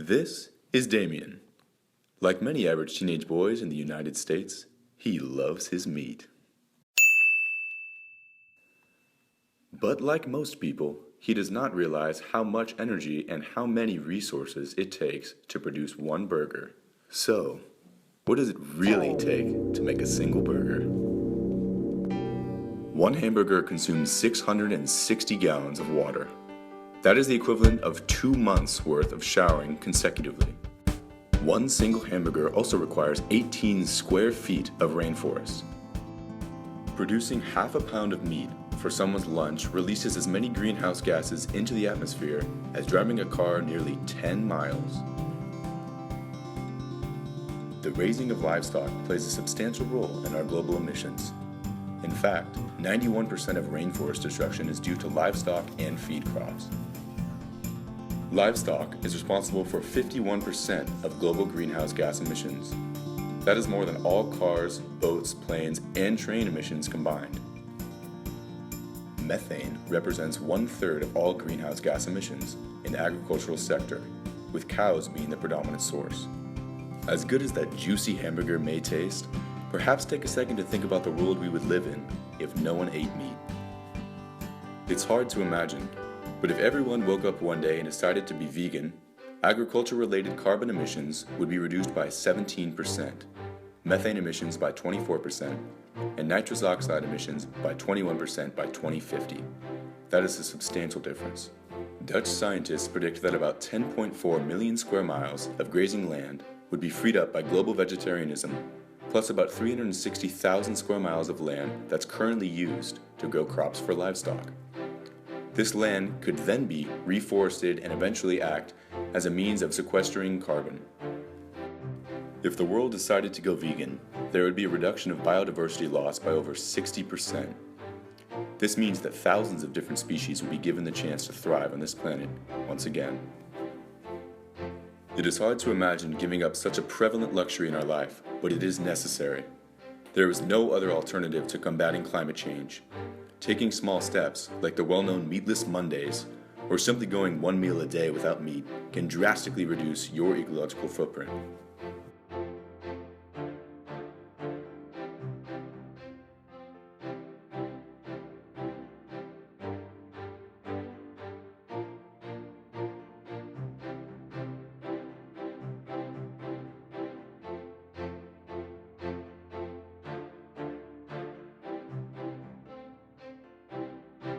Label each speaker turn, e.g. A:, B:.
A: This is Damien. Like many average teenage boys in the United States, he loves his meat. But like most people, he does not realize how much energy and how many resources it takes to produce one burger. So, what does it really take to make a single burger? One hamburger consumes 660 gallons of water. That is the equivalent of 2 months' worth of showering consecutively. One single hamburger also requires 18 square feet of rainforest. Producing half a pound of meat for someone's lunch releases as many greenhouse gases into the atmosphere as driving a car nearly 10 miles. The raising of livestock plays a substantial role in our global emissions. In fact, 91% of rainforest destruction is due to livestock and feed crops. Livestock is responsible for 51% of global greenhouse gas emissions. That is more than all cars, boats, planes, and train emissions combined. Methane represents 1/3 of all greenhouse gas emissions in the agricultural sector, with cows being the predominant source. As good as that juicy hamburger may taste, perhaps take a second to think about the world we would live in if no one ate meat. It's hard to imagine, but if everyone woke up one day and decided to be vegan, agriculture-related carbon emissions would be reduced by 17%, methane emissions by 24%, and nitrous oxide emissions by 21% by 2050. That is a substantial difference. Dutch scientists predict that about 10.4 million square miles of grazing land would be freed up by global vegetarianism, plus about 360,000 square miles of land that's currently used to grow crops for livestock. This land could then be reforested and eventually act as a means of sequestering carbon. If the world decided to go vegan, there would be a reduction of biodiversity loss by over 60%. This means that thousands of different species would be given the chance to thrive on this planet once again. It is hard to imagine giving up such a prevalent luxury in our life, but it is necessary. There is no other alternative to combating climate change. Taking small steps, like the well-known Meatless Mondays, or simply going one meal a day without meat, can drastically reduce your ecological footprint.